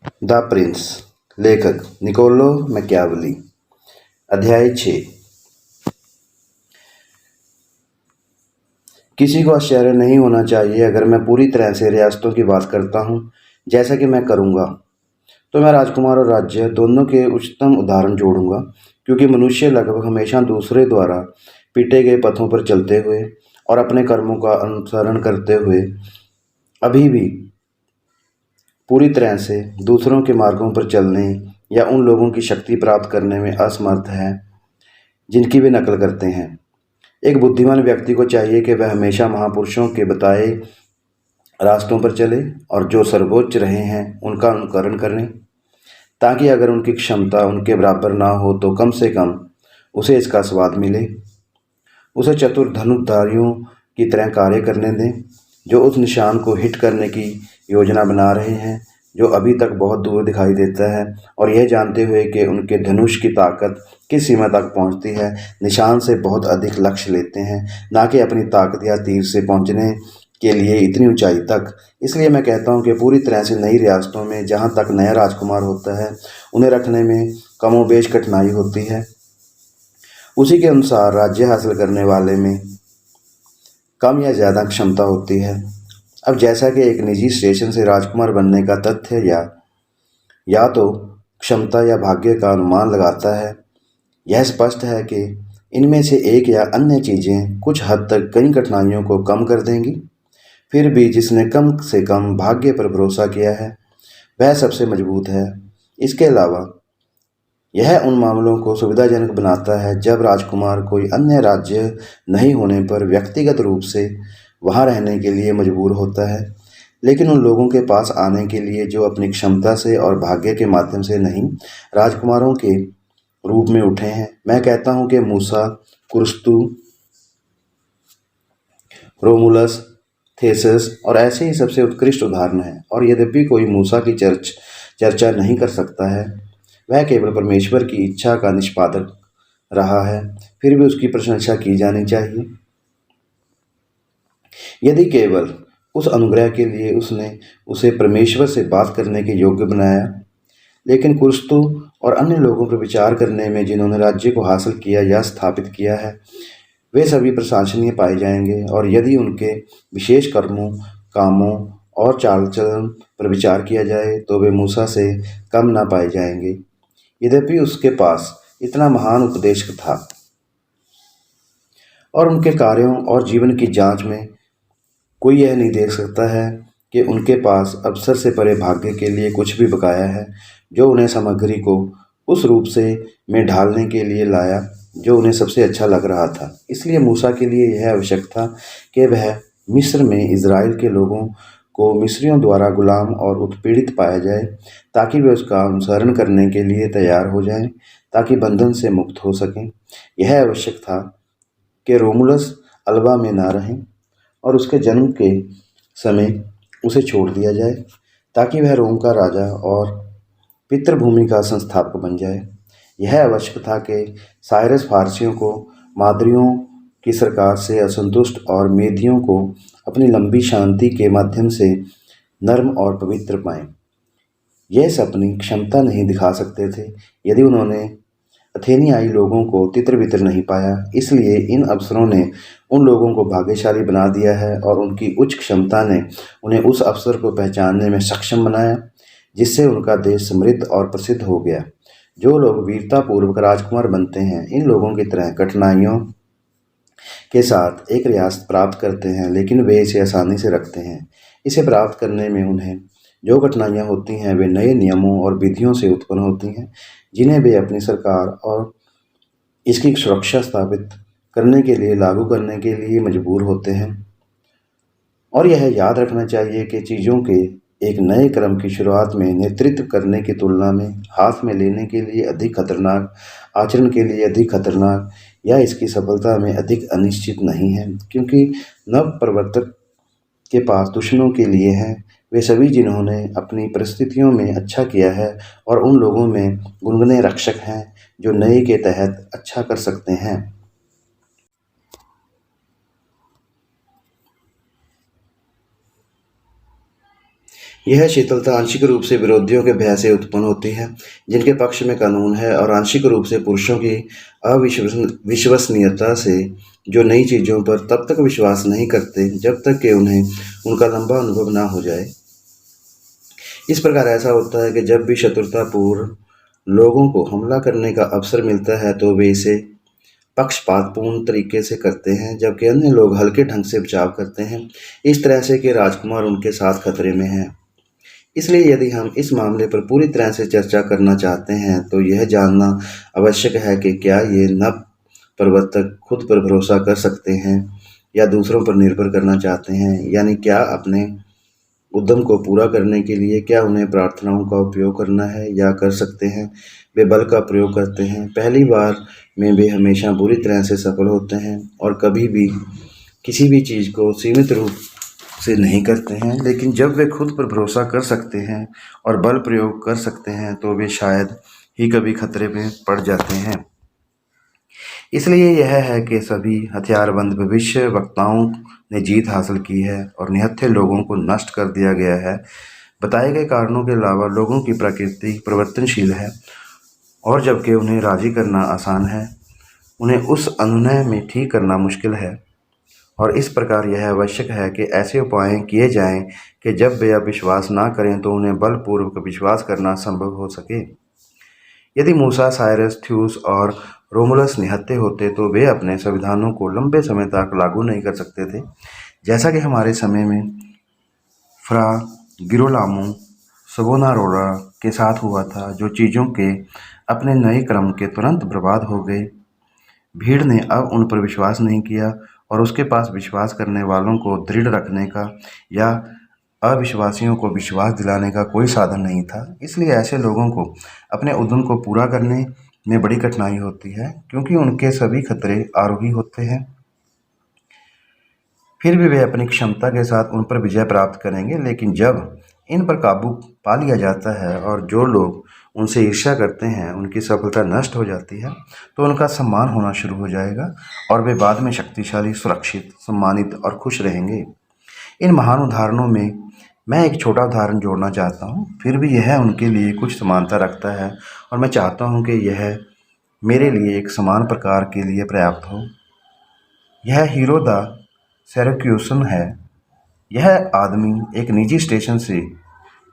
The Prince. लेखक Niccolo Machiavelli. अध्याय 6। किसी को आश्चर्य नहीं होना चाहिए अगर मैं पूरी तरह से रियासतों की बात करता हूँ, जैसा कि मैं करूँगा, तो मैं राजकुमार और राज्य दोनों के उच्चतम उदाहरण जोड़ूंगा, क्योंकि मनुष्य लगभग हमेशा दूसरे द्वारा पीटे गए पथों पर चलते हुए और अपने कर्मों का अनुसरण करते हुए अभी भी पूरी तरह से दूसरों के मार्गों पर चलने या उन लोगों की शक्ति प्राप्त करने में असमर्थ है जिनकी वे नकल करते हैं। एक बुद्धिमान व्यक्ति को चाहिए कि वह हमेशा महापुरुषों के बताए रास्तों पर चले और जो सर्वोच्च रहे हैं उनका अनुकरण करें, ताकि अगर उनकी क्षमता उनके बराबर ना हो तो कम से कम उसे इसका स्वाद मिले। उसे चतुर धनुर्धारियों की तरह कार्य करने दें, जो उस निशान को हिट करने की योजना बना रहे हैं जो अभी तक बहुत दूर दिखाई देता है, और यह जानते हुए कि उनके धनुष की ताकत किस सीमा तक पहुंचती है, निशान से बहुत अधिक लक्ष्य लेते हैं, ना कि अपनी ताकत या तीर से पहुंचने के लिए इतनी ऊंचाई तक। इसलिए मैं कहता हूं कि पूरी तरह से नई रियासतों में जहां तक नया राजकुमार होता है, उन्हें रखने में कमोबेश कठिनाई होती है। उसी के अनुसार राज्य हासिल करने वाले में कम या ज़्यादा क्षमता होती है। अब जैसा कि एक निजी स्टेशन से राजकुमार बनने का तथ्य या तो क्षमता या भाग्य का अनुमान लगाता है, यह स्पष्ट है कि इनमें से एक या अन्य चीज़ें कुछ हद तक कई कठिनाइयों को कम कर देंगी। फिर भी जिसने कम से कम भाग्य पर भरोसा किया है वह सबसे मजबूत है। इसके अलावा यह उन मामलों को सुविधाजनक बनाता है जब राजकुमार कोई अन्य राज्य नहीं होने पर व्यक्तिगत रूप से वहाँ रहने के लिए मजबूर होता है, लेकिन उन लोगों के पास आने के लिए जो अपनी क्षमता से और भाग्य के माध्यम से नहीं, राजकुमारों के रूप में उठे हैं। मैं कहता हूँ कि मूसा, कुर्स्तु, रोमुलस, थेसस और ऐसे ही सबसे उत्कृष्ट उदाहरण हैं। और यद्यपि कोई मूसा की चर्चा नहीं कर सकता है, वह केवल परमेश्वर की इच्छा का निष्पादक रहा है, फिर भी उसकी प्रशंसा की जानी चाहिए। यदि केवल उस अनुग्रह के लिए उसने उसे परमेश्वर से बात करने के योग्य बनाया। लेकिन कुर्स्तु और अन्य लोगों पर विचार करने में जिन्होंने राज्य को हासिल किया या स्थापित किया है, वे सभी प्रशंसनीय पाए जाएंगे, और यदि उनके विशेष कर्मों, कामों और चाल चलन पर विचार किया जाए तो वे मूसा से कम ना पाए जाएंगे। यद्यपि उसके पास इतना महान उपदेश था और उनके कार्यों और जीवन की जांच में कोई यह नहीं देख सकता है कि उनके पास अवसर से परे भाग्य के लिए कुछ भी बकाया है, जो उन्हें सामग्री को उस रूप से में ढालने के लिए लाया जो उन्हें सबसे अच्छा लग रहा था। इसलिए मूसा के लिए यह आवश्यक था कि वह मिस्र में इज़राइल के लोगों को मिस्रियों द्वारा गुलाम और उत्पीड़ित पाया जाए, ताकि वे उसका अनुसरण करने के लिए तैयार हो जाएं, ताकि बंधन से मुक्त हो सकें। यह आवश्यक था कि रोमुलस अल्बा में ना रहें और उसके जन्म के समय उसे छोड़ दिया जाए, ताकि वह रोम का राजा और पितृभूमि का संस्थापक बन जाए। यह आवश्यक था कि साइरस फारसियों को माद्रियों की सरकार से असंतुष्ट और मेदियों को अपनी लंबी शांति के माध्यम से नर्म और पवित्र पाएं। यह सब अपनी क्षमता नहीं दिखा सकते थे यदि उन्होंने अथेनियाई लोगों को तितर बितर नहीं पाया। इसलिए इन अफसरों ने उन लोगों को भाग्यशाली बना दिया है और उनकी उच्च क्षमता ने उन्हें उस अवसर को पहचानने में सक्षम बनाया, जिससे उनका देश समृद्ध और प्रसिद्ध हो गया। जो लोग वीरतापूर्वक राजकुमार बनते हैं, इन लोगों की तरह कठिनाइयों के साथ एक रियासत प्राप्त करते हैं, लेकिन वे इसे आसानी से रखते हैं। इसे प्राप्त करने में उन्हें जो कठिनाइयाँ होती हैं वे नए नियमों और विधियों से उत्पन्न होती हैं, जिन्हें वे अपनी सरकार और इसकी सुरक्षा स्थापित करने के लिए लागू करने के लिए मजबूर होते हैं। और यह याद रखना चाहिए कि चीज़ों के एक नए क्रम की शुरुआत में नेतृत्व करने की तुलना में हाथ में लेने के लिए अधिक खतरनाक, आचरण के लिए अधिक खतरनाक या इसकी सफलता में अधिक अनिश्चित नहीं है, क्योंकि नव प्रवर्तक के पास दुश्मनों के लिए हैं वे सभी जिन्होंने अपनी परिस्थितियों में अच्छा किया है, और उन लोगों में गुनगुने रक्षक हैं जो नए के तहत अच्छा कर सकते हैं। यह शीतलता आंशिक रूप से विरोधियों के भय से उत्पन्न होती है, जिनके पक्ष में कानून है, और आंशिक रूप से पुरुषों की अविश्वसनीयता से, जो नई चीज़ों पर तब तक विश्वास नहीं करते जब तक कि उन्हें उनका लंबा अनुभव ना हो जाए। इस प्रकार ऐसा होता है कि जब भी शत्रुतापूर्ण लोगों को हमला करने का अवसर मिलता है तो वे इसे पक्षपातपूर्ण तरीके से करते हैं, जबकि अन्य लोग हल्के ढंग से बचाव करते हैं, इस तरह से कि राजकुमार उनके साथ खतरे में हैं। इसलिए यदि हम इस मामले पर पूरी तरह से चर्चा करना चाहते हैं तो यह जानना आवश्यक है कि क्या ये नव प्रवर्तक खुद पर भरोसा कर सकते हैं या दूसरों पर निर्भर करना चाहते हैं, यानी क्या अपने उद्यम को पूरा करने के लिए क्या उन्हें प्रार्थनाओं का उपयोग करना है या कर सकते हैं वे बल का प्रयोग करते हैं। पहली बार में वे हमेशा बुरी तरह से सफल होते हैं और कभी भी किसी भी चीज़ को सीमित रूप से नहीं करते हैं, लेकिन जब वे खुद पर भरोसा कर सकते हैं और बल प्रयोग कर सकते हैं तो वे शायद ही कभी खतरे में पड़ जाते हैं। इसलिए यह है कि सभी हथियारबंद भविष्य वक्ताओं ने जीत हासिल की है और निहत्थे लोगों को नष्ट कर दिया गया है। बताए गए कारणों के अलावा लोगों की प्रकृति परिवर्तनशील है और जबकि उन्हें राजी करना आसान है, उन्हें उस अनुनय में ठीक करना मुश्किल है, और इस प्रकार यह आवश्यक है कि ऐसे उपाय किए जाएं कि जब वे अब विश्वास ना करें तो उन्हें बलपूर्वक विश्वास करना संभव हो सके। यदि मूसा, साइरस, थ्यूस और रोमुलस निहत्थे होते तो वे अपने संविधानों को लंबे समय तक लागू नहीं कर सकते थे, जैसा कि हमारे समय में फ्रा गिरोलामो सवोनारोला के साथ हुआ था, जो चीज़ों के अपने नए क्रम के तुरंत बर्बाद हो गए। भीड़ ने अब उन पर विश्वास नहीं किया और उसके पास विश्वास करने वालों को दृढ़ रखने का या अविश्वासियों को विश्वास दिलाने का कोई साधन नहीं था। इसलिए ऐसे लोगों को अपने उद्यम को पूरा करने में बड़ी कठिनाई होती है, क्योंकि उनके सभी खतरे आरोही होते हैं। फिर भी वे अपनी क्षमता के साथ उन पर विजय प्राप्त करेंगे, लेकिन जब इन पर काबू पा लिया जाता है और जो लोग उनसे ईर्ष्या करते हैं उनकी सफलता नष्ट हो जाती है, तो उनका सम्मान होना शुरू हो जाएगा और वे बाद में शक्तिशाली, सुरक्षित, सम्मानित और खुश रहेंगे। इन महान उदाहरणों में मैं एक छोटा उदाहरण जोड़ना चाहता हूँ, फिर भी यह उनके लिए कुछ समानता रखता है और मैं चाहता हूँ कि यह मेरे लिए एक समान प्रकार के लिए पर्याप्त हो। यह हीरो द सिरैक्यूसन है। यह आदमी एक निजी स्टेशन से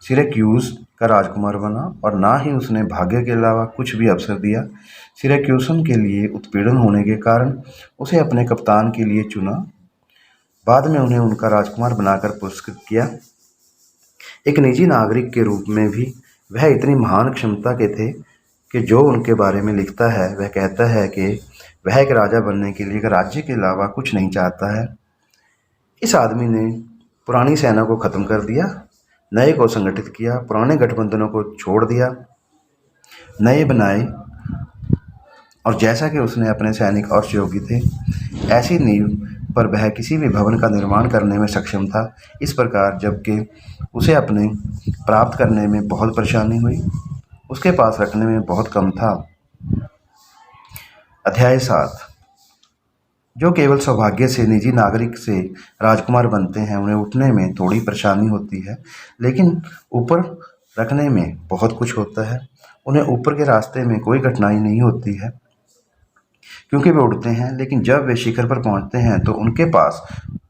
सिरैक्यूज़ का राजकुमार बना और ना ही उसने भाग्य के अलावा कुछ भी अवसर दिया। सिरैक्यूसन के लिए उत्पीड़न होने के कारण उसे अपने कप्तान के लिए चुना, बाद में उन्हें उनका राजकुमार बनाकर पुरस्कृत किया। एक निजी नागरिक के रूप में भी वह इतनी महान क्षमता के थे कि जो उनके बारे में लिखता है वह कहता है कि वह एक राजा बनने के लिए राज्य के अलावा कुछ नहीं चाहता है। इस आदमी ने पुरानी सेना को ख़त्म कर दिया, नए को संगठित किया, पुराने गठबंधनों को छोड़ दिया, नए बनाए, और जैसा कि उसने अपने सैनिक और सहयोगी थे, ऐसी नींव पर वह किसी भी भवन का निर्माण करने में सक्षम था। इस प्रकार जबकि उसे अपने प्राप्त करने में बहुत परेशानी हुई, उसके पास रखने में बहुत कम था। अध्याय 7। जो केवल सौभाग्य से निजी नागरिक से राजकुमार बनते हैं उन्हें उठने में थोड़ी परेशानी होती है, लेकिन ऊपर रखने में बहुत कुछ होता है। उन्हें ऊपर के रास्ते में कोई कठिनाई नहीं होती है क्योंकि वे उड़ते हैं, लेकिन जब वे शिखर पर पहुंचते हैं तो उनके पास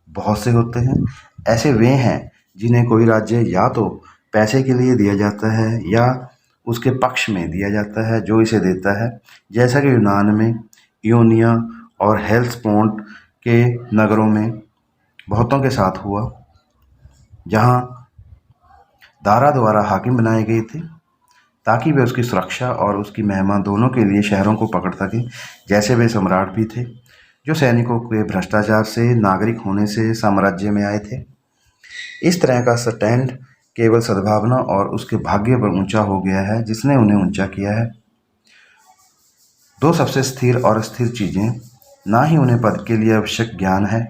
बहुत से होते हैं। ऐसे वे हैं जिन्हें कोई राज्य या तो पैसे के लिए दिया जाता है या उसके पक्ष में दिया जाता है जो इसे देता है, जैसा कि यूनान में इयोनिया और हेल्सपोर्ट के नगरों में बहुतों के साथ हुआ, जहां दारा द्वारा हाकिम बनाए गए थे ताकि वे उसकी सुरक्षा और उसकी महिमा दोनों के लिए शहरों को पकड़ सकें। जैसे वे सम्राट भी थे जो सैनिकों के भ्रष्टाचार से नागरिक होने से साम्राज्य में आए थे। इस तरह का स्टैंड केवल सद्भावना और उसके भाग्य पर ऊंचा हो गया है जिसने उन्हें ऊंचा किया है। दो सबसे स्थिर और अस्थिर चीज़ें, ना ही उन्हें पद के लिए आवश्यक ज्ञान है,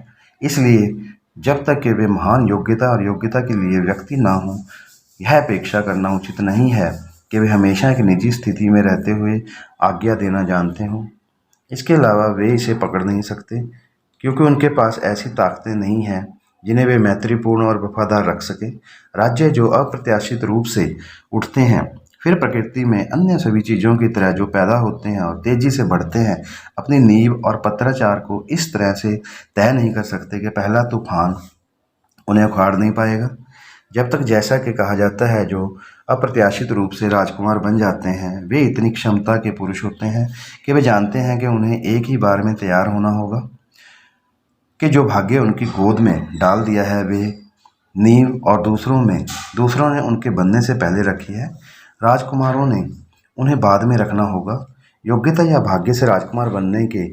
इसलिए जब तक कि वे महान योग्यता और योग्यता के लिए व्यक्ति ना हों, यह अपेक्षा करना उचित नहीं है कि वे हमेशा एक निजी स्थिति में रहते हुए आज्ञा देना जानते हों। इसके अलावा वे इसे पकड़ नहीं सकते क्योंकि उनके पास ऐसी ताकतें नहीं हैं जिन्हें वे मैत्रीपूर्ण और वफादार रख सके। राज्य जो अप्रत्याशित रूप से उठते हैं, फिर प्रकृति में अन्य सभी चीज़ों की तरह जो पैदा होते हैं और तेज़ी से बढ़ते हैं, अपनी नींव और पत्राचार को इस तरह से तय नहीं कर सकते कि पहला तूफान उन्हें उखाड़ नहीं पाएगा। जब तक, जैसा कि कहा जाता है, जो अप्रत्याशित रूप से राजकुमार बन जाते हैं, वे इतनी क्षमता के पुरुष होते हैं कि वे जानते हैं कि उन्हें एक ही बार में तैयार होना होगा, कि जो भाग्य उनकी गोद में डाल दिया है वे नींव और दूसरों ने उनके बनने से पहले रखी है। राजकुमारों ने उन्हें बाद में रखना होगा। योग्यता या भाग्य से राजकुमार बनने के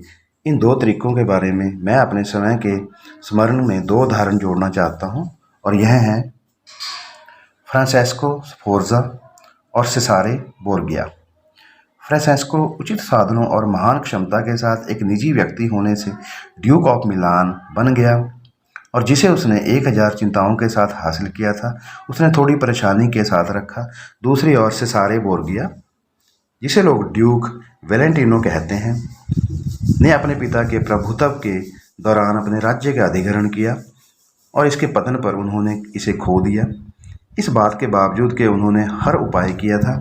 इन दो तरीकों के बारे में मैं अपने समय के स्मरण में दो उदाहरण जोड़ना चाहता हूँ, और यह हैं फ्रांसेस्को स्फोर्जा और सेसारे बोर्गिया। फ्रांसेस्को उचित साधनों और महान क्षमता के साथ एक निजी व्यक्ति होने से ड्यूक ऑफ मिलान बन गया, और जिसे उसने 1000 चिंताओं के साथ हासिल किया था, उसने थोड़ी परेशानी के साथ रखा। दूसरी ओर सेसारे बोर्गिया, जिसे लोग ड्यूक वेलेंटिनो कहते हैं, ने अपने पिता के प्रभुत्व के दौरान अपने राज्य का अधिग्रहण किया, और इसके पतन पर उन्होंने इसे खो दिया। इस बात के बावजूद कि उन्होंने हर उपाय किया था,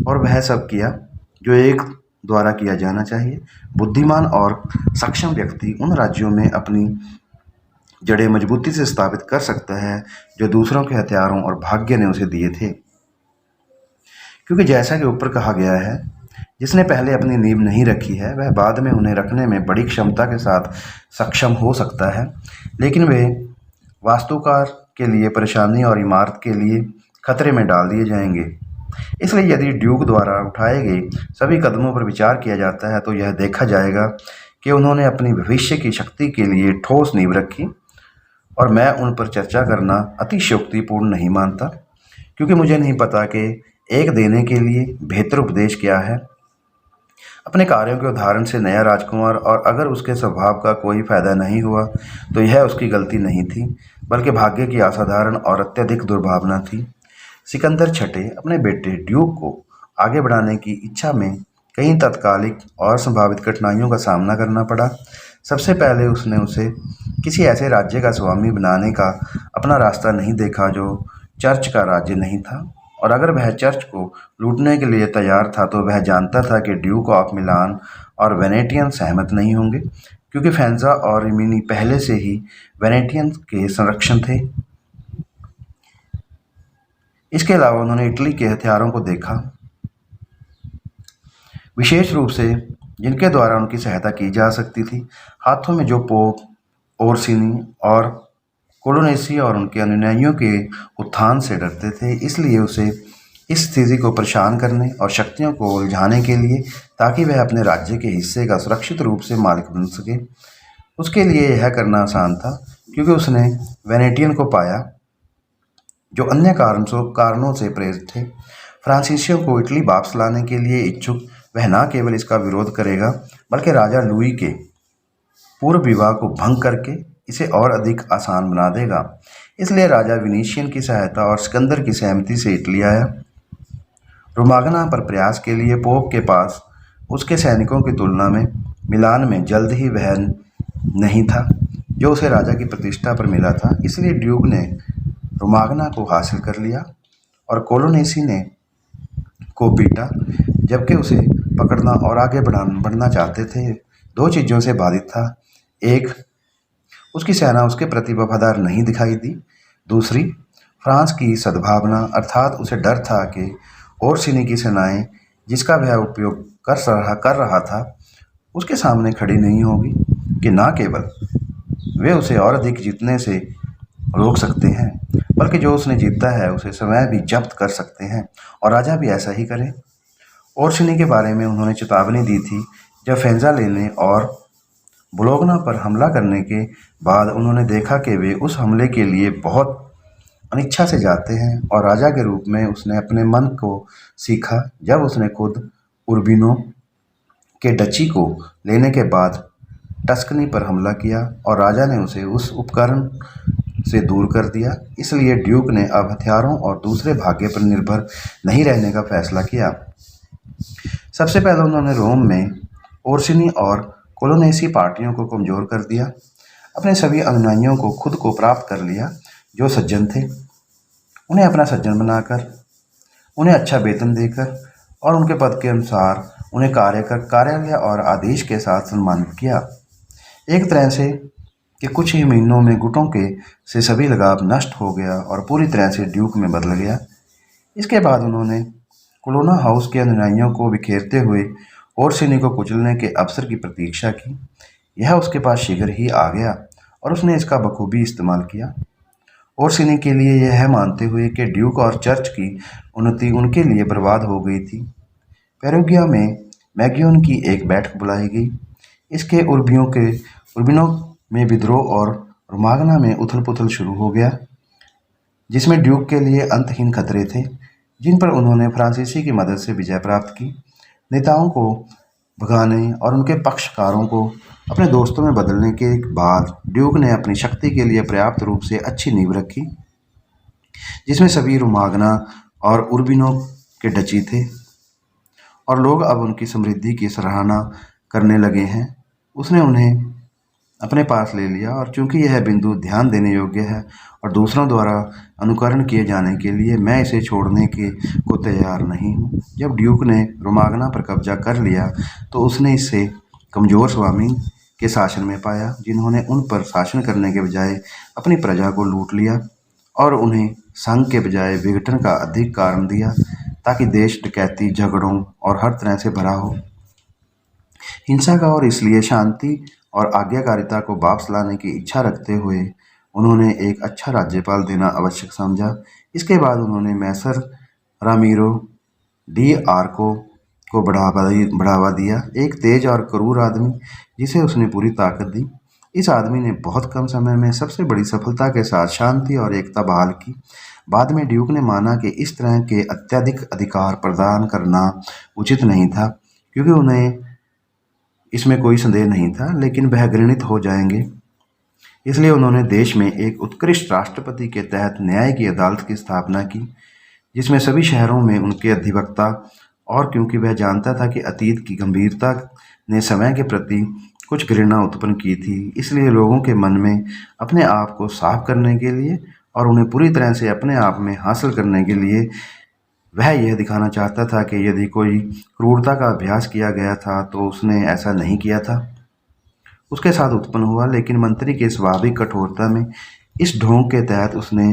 और वह सब किया जो एक द्वारा किया जाना चाहिए। बुद्धिमान और सक्षम व्यक्ति उन राज्यों में अपनी जड़ें मजबूती से स्थापित कर सकता है जो दूसरों के हथियारों और भाग्य ने उसे दिए थे, क्योंकि जैसा कि ऊपर कहा गया है, जिसने पहले अपनी नींव नहीं रखी है वह बाद में उन्हें रखने में बड़ी क्षमता के साथ सक्षम हो सकता है, लेकिन वे वास्तुकार के लिए परेशानी और इमारत के लिए खतरे में डाल दिए जाएंगे। इसलिए यदि ड्यूक द्वारा उठाए गए सभी कदमों पर विचार किया जाता है तो यह देखा जाएगा कि उन्होंने अपनी भविष्य की शक्ति के लिए ठोस नींव रखी, और मैं उन पर चर्चा करना अतिशयोक्तिपूर्ण नहीं मानता, क्योंकि मुझे नहीं पता कि एक देने के लिए बेहतर उपदेश क्या है। अपने कार्यों के उदाहरण से नया राजकुमार, और अगर उसके स्वभाव का कोई फायदा नहीं हुआ तो यह उसकी गलती नहीं थी, बल्कि भाग्य की असाधारण और अत्यधिक दुर्भावना थी। सिकंदर छठे अपने बेटे ड्यूक को आगे बढ़ाने की इच्छा में कई तत्कालिक और संभावित कठिनाइयों का सामना करना पड़ा। सबसे पहले उसने उसे किसी ऐसे राज्य का स्वामी बनाने का अपना रास्ता नहीं देखा जो चर्च का राज्य नहीं था, और अगर वह चर्च को लूटने के लिए तैयार था तो वह जानता था कि ड्यूक ऑफ मिलान और वेनेटियन सहमत नहीं होंगे, क्योंकि फेंजा और रिमिनी पहले से ही वेनेटियन के संरक्षण थे। इसके अलावा उन्होंने इटली के हथियारों को देखा, विशेष रूप से जिनके द्वारा उनकी सहायता की जा सकती थी। हाथों में जो पोप, ओरसिनी और कोलोनेसी और उनके अनुयायियों के उत्थान से डरते थे, इसलिए उसे इस स्थिति को परेशान करने और शक्तियों को उलझाने के लिए, ताकि वह अपने राज्य के हिस्से का सुरक्षित रूप से मालिक बन सके, उसके लिए यह करना आसान था, क्योंकि उसने वेनेटियन को पाया जो अन्य कारणों से प्रेरित थे। फ्रांसीसियों को इटली वापस लाने के लिए इच्छुक वह न केवल इसका विरोध करेगा, बल्कि राजा लुई के पूर्व विवाह को भंग करके इसे और अधिक आसान बना देगा। इसलिए राजा विनीशियन की सहायता और सिकंदर की सहमति से इटली आया। रोमागना पर प्रयास के लिए पोप के पास उसके सैनिकों की तुलना में मिलान में जल्द ही वह नहीं था जो उसे राजा की प्रतिष्ठा पर मिला था। इसलिए ड्यूक ने रोमागना को हासिल कर लिया और कोलोनेसी ने को पीटा, जबकि उसे पकड़ना और आगे बढ़ना चाहते थे। दो चीज़ों से बाधित था। एक, उसकी सेना उसके प्रति वफादार नहीं दिखाई दी। दूसरी, फ्रांस की सद्भावना, अर्थात उसे डर था कि ओरसिनी की सेनाएं, जिसका वह उपयोग कर रहा था, उसके सामने खड़ी नहीं होगी, कि न केवल वे उसे और अधिक जीतने से रोक सकते हैं, बल्कि जो उसने जीता है उसे समय भी जब्त कर सकते हैं, और राजा भी ऐसा ही करे। ओरसिनी के बारे में उन्होंने चेतावनी दी थी। जब फेंजा लेने और बुलोगना पर हमला करने के बाद उन्होंने देखा कि वे उस हमले के लिए बहुत अनिच्छा से जाते हैं, और राजा के रूप में उसने अपने मन को सीखा जब उसने खुद उर्बिनो के डची को लेने के बाद टस्कनी पर हमला किया, और राजा ने उसे उस उपकरण से दूर कर दिया। इसलिए ड्यूक ने अब हथियारों और दूसरे भाग्य पर निर्भर नहीं रहने का फैसला किया। सबसे पहले उन्होंने रोम में ओरसिनी और कोलोनेसी पार्टियों को कमज़ोर कर दिया। अपने सभी अनुयायियों को खुद को प्राप्त कर लिया जो सज्जन थे। उन्हें अपना सज्जन बनाकर, उन्हें अच्छा वेतन देकर और उनके पद के अनुसार उन्हें कार्यालय और आदेश के साथ सम्मानित किया। एक तरह से कि कुछ ही महीनों में गुटों के से सभी लगाव नष्ट हो गया और पूरी तरह से ड्यूक में बदल गया। इसके बाद उन्होंने कोलोना हाउस के अनुयायियों को बिखेरते हुए ओरसिनी को कुचलने के अवसर की प्रतीक्षा की। यह उसके पास शीघ्र ही आ गया और उसने इसका बखूबी इस्तेमाल किया। ओरसिनी के लिए यह मानते हुए कि ड्यूक और चर्च की उन्नति उनके लिए बर्बाद हो गई थी, पेरुगिया में मैगियोन की एक बैठक बुलाई गई। इसके उर्बिनो में विद्रोह और रोमागना में उथल-पुथल शुरू हो गया, जिसमें ड्यूक के लिए अंतहीन खतरे थे, जिन पर उन्होंने फ्रांसीसी की मदद से विजय प्राप्त की। नेताओं को भगाने और उनके पक्षकारों को अपने दोस्तों में बदलने के बाद ड्यूक ने अपनी शक्ति के लिए पर्याप्त रूप से अच्छी नींव रखी, जिसमें सभी रोमागना और उर्बिनो के डची थे और लोग अब उनकी समृद्धि की सराहना करने लगे हैं। उसने उन्हें अपने पास ले लिया और चूंकि यह बिंदु ध्यान देने योग्य है और दूसरों द्वारा अनुकरण किए जाने के लिए मैं इसे छोड़ने को तैयार नहीं हूँ। जब ड्यूक ने रोमागना पर कब्जा कर लिया तो उसने इसे कमज़ोर स्वामी के शासन में पाया, जिन्होंने उन पर शासन करने के बजाय अपनी प्रजा को लूट लिया और उन्हें संघ के बजाय विघटन का अधिक कारण दिया, ताकि देश डकैती, झगड़ों और हर तरह से भरा हो, हिंसा का। और इसलिए शांति और आज्ञाकारिता को वापस लाने की इच्छा रखते हुए उन्होंने एक अच्छा राज्यपाल देना आवश्यक समझा। इसके बाद उन्होंने मैसर रामीरो डी आर्को को बढ़ावा दिया, एक तेज और क्रूर आदमी जिसे उसने पूरी ताकत दी। इस आदमी ने बहुत कम समय में सबसे बड़ी सफलता के साथ शांति और एकता बहाल की। बाद में ड्यूक ने माना कि इस तरह के अत्यधिक अधिकार प्रदान करना उचित नहीं था, क्योंकि उन्हें इसमें कोई संदेह नहीं था, लेकिन वह घृणित हो जाएंगे। इसलिए उन्होंने देश में एक उत्कृष्ट राष्ट्रपति के तहत न्याय की अदालत की स्थापना की, जिसमें सभी शहरों में उनके अधिवक्ता, और क्योंकि वह जानता था कि अतीत की गंभीरता ने समय के प्रति कुछ घृणा उत्पन्न की थी, इसलिए लोगों के मन में अपने आप को साफ करने के लिए और उन्हें पूरी तरह से अपने आप में हासिल करने के लिए वह यह दिखाना चाहता था कि यदि कोई क्रूरता का अभ्यास किया गया था तो उसने ऐसा नहीं किया था, उसके साथ उत्पन्न हुआ। लेकिन मंत्री की स्वाभाविक कठोरता में इस ढोंग के तहत उसने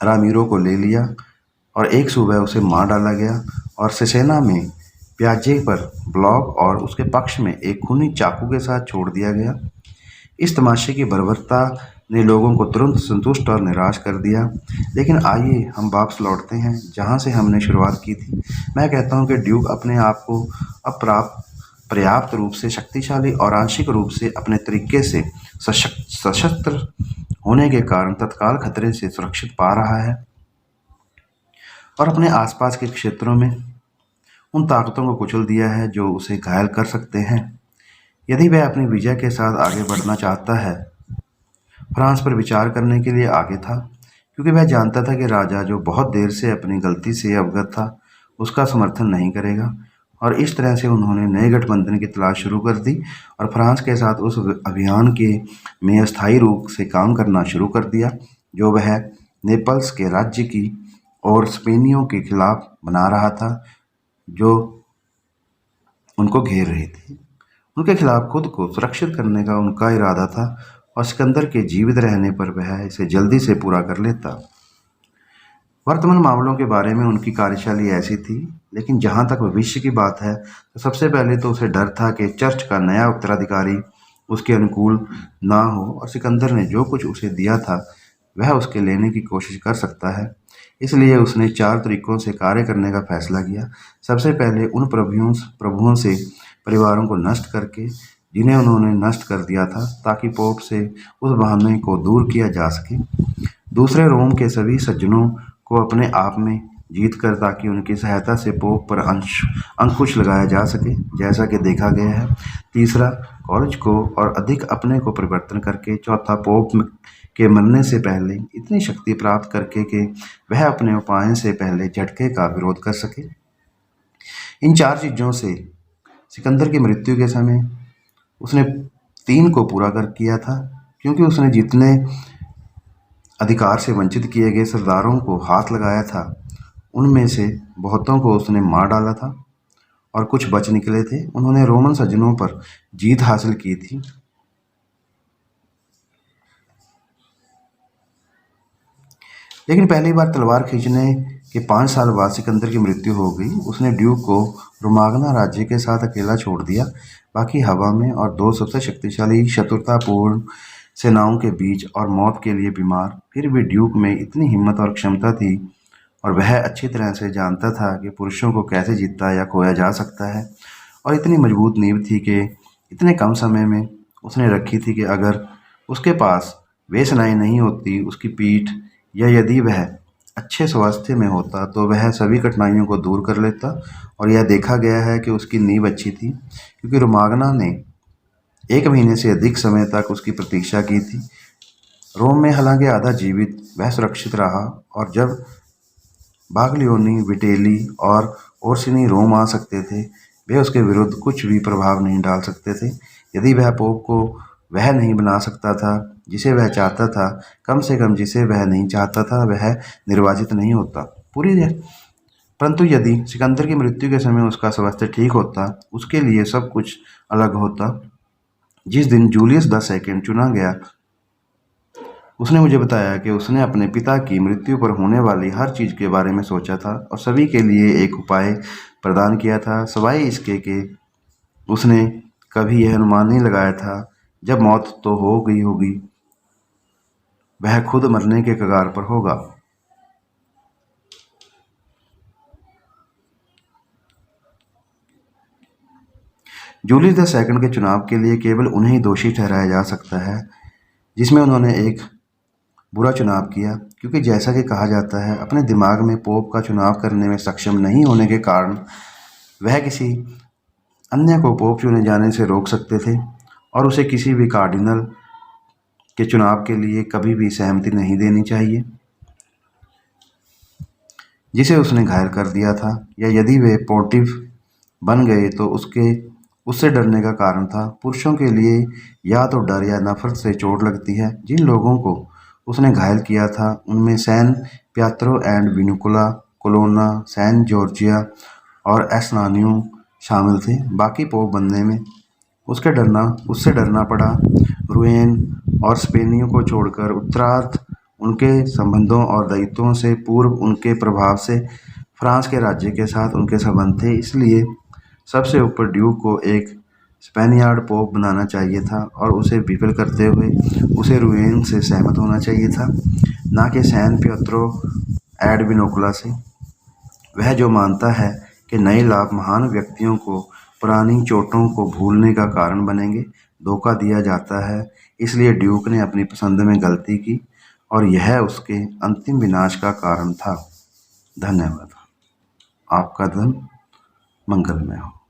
रामीरो को ले लिया और एक सुबह उसे मार डाला गया और सिसेना में प्याजे पर ब्लॉक और उसके पक्ष में एक खूनी चाकू के साथ छोड़ दिया गया। इस तमाशे की बर्बरता ने लोगों को तुरंत संतुष्ट और निराश कर दिया। लेकिन आइए हम वापस लौटते हैं जहां से हमने शुरुआत की थी। मैं कहता हूं कि ड्यूक अपने आप को पर्याप्त रूप से शक्तिशाली और आंशिक रूप से अपने तरीके से सशस्त्र होने के कारण तत्काल खतरे से सुरक्षित पा रहा है और अपने आसपास के क्षेत्रों में उन ताकतों को कुचल दिया है जो उसे घायल कर सकते हैं। यदि वह अपनी विजय के साथ आगे बढ़ना चाहता है, फ्रांस पर विचार करने के लिए आगे था, क्योंकि वह जानता था कि राजा, जो बहुत देर से अपनी गलती से अवगत था, उसका समर्थन नहीं करेगा। और इस तरह से उन्होंने नए गठबंधन की तलाश शुरू कर दी और फ्रांस के साथ उस अभियान के में अस्थायी रूप से काम करना शुरू कर दिया जो वह नेपल्स के राज्य की और स्पेनियों के खिलाफ बना रहा था, जो उनको घेर रहे थे। उनके खिलाफ खुद को सुरक्षित करने का उनका इरादा था और सिकंदर के जीवित रहने पर वह इसे जल्दी से पूरा कर लेता। वर्तमान मामलों के बारे में उनकी कार्यशैली ऐसी थी, लेकिन जहां तक भविष्य की बात है तो सबसे पहले तो उसे डर था कि चर्च का नया उत्तराधिकारी उसके अनुकूल ना हो और सिकंदर ने जो कुछ उसे दिया था वह उसके लेने की कोशिश कर सकता है। इसलिए उसने 4 तरीकों से कार्य करने का फैसला किया। सबसे पहले उन प्रभुओं से परिवारों को नष्ट करके जिन्हें उन्होंने नष्ट कर दिया था, ताकि पोप से उस बहाने को दूर किया जा सके। दूसरे, रोम के सभी सज्जनों को अपने आप में जीत कर, ताकि उनकी सहायता से पोप पर अंकुश लगाया जा सके, जैसा कि देखा गया है। तीसरा, कॉलेज को और अधिक अपने को परिवर्तन करके। चौथा, पोप के मरने से पहले इतनी शक्ति प्राप्त करके कि वह अपने उपायों से पहले झटके का विरोध कर सके। इन 4 चीज़ों से सिकंदर की मृत्यु के समय उसने 3 को पूरा कर किया था, क्योंकि उसने जितने अधिकार से वंचित किए गए सरदारों को हाथ लगाया था, उनमें से बहुतों को उसने मार डाला था और कुछ बच निकले थे। उन्होंने रोमन सज्जनों पर जीत हासिल की थी। लेकिन पहली बार तलवार खींचने के 5 साल बाद सिकंदर की मृत्यु हो गई। उसने ड्यूक को रोमागना राज्य के साथ अकेला छोड़ दिया, बाकी हवा में, और 2 सबसे शक्तिशाली शत्रुतापूर्ण सेनाओं के बीच और मौत के लिए बीमार। फिर भी ड्यूक में इतनी हिम्मत और क्षमता थी और वह अच्छी तरह से जानता था कि पुरुषों को कैसे जीता या खोया जा सकता है, और इतनी मजबूत नींव थी कि इतने कम समय में उसने रखी थी कि अगर उसके पास वे सेनाएं नहीं होती, उसकी पीठ, या यदि वह अच्छे स्वास्थ्य में होता तो वह सभी कठिनाइयों को दूर कर लेता। और यह देखा गया है कि उसकी नींव अच्छी थी, क्योंकि रोमागना ने 1 महीने से अधिक समय तक उसकी प्रतीक्षा की थी। रोम में हालांकि आधा जीवित वह सुरक्षित रहा, और जब बाग्लियोनी, विटेली और ओर्सिनी रोम आ सकते थे, वे उसके विरुद्ध कुछ भी प्रभाव नहीं डाल सकते थे। यदि वह पोप को वह नहीं बना सकता था जिसे वह चाहता था, कम से कम जिसे वह नहीं चाहता था, वह निर्वाचित नहीं होता। परंतु यदि सिकंदर की मृत्यु के समय उसका स्वास्थ्य ठीक होता, उसके लिए सब कुछ अलग होता। जिस दिन जूलियस II चुना गया, उसने मुझे बताया कि उसने अपने पिता की मृत्यु पर होने वाली हर चीज़ के बारे में सोचा था और सभी के लिए एक उपाय प्रदान किया था, सिवाय इसके कि उसने कभी यह अनुमान नहीं लगाया था जब मौत तो हो गई होगी, वह खुद मरने के कगार पर होगा। जूलियस II के चुनाव के लिए केवल उन्हें ही दोषी ठहराया जा सकता है जिसमें उन्होंने एक बुरा चुनाव किया, क्योंकि जैसा कि कहा जाता है, अपने दिमाग में पोप का चुनाव करने में सक्षम नहीं होने के कारण वह किसी अन्य को पोप चुने जाने से रोक सकते थे और उसे किसी भी कार्डिनल के चुनाव के लिए कभी भी सहमति नहीं देनी चाहिए जिसे उसने घायल कर दिया था, या यदि वे पोंटिफ बन गए तो उससे डरने का कारण था। पुरुषों के लिए या तो डर या नफरत से चोट लगती है। जिन लोगों को उसने घायल किया था उनमें सैन पिएत्रो एंड विनिकुला, कोलोना, सैन जॉर्जिया और एस्नानियो शामिल थे। बाकी पोप बनने में उससे डरना पड़ा। रुएन और स्पेनियों को छोड़कर उत्तरार्ध उनके संबंधों और दायित्वों से पूर्व उनके प्रभाव से फ्रांस के राज्य के साथ उनके संबंध थे। इसलिए सबसे ऊपर ड्यूक को एक स्पेनियार्ड पोप बनाना चाहिए था और उसे विफल करते हुए उसे रुएन से सहमत होना चाहिए था, ना कि सैन पिएत्रो एड विनोकुला से। वह जो मानता है कि नए लाभ महान व्यक्तियों को पुरानी चोटों को भूलने का कारण बनेंगे, धोखा दिया जाता है। इसलिए ड्यूक ने अपनी पसंद में गलती की और यह उसके अंतिम विनाश का कारण था। धन्यवाद। आपका दिन मंगलमय हो।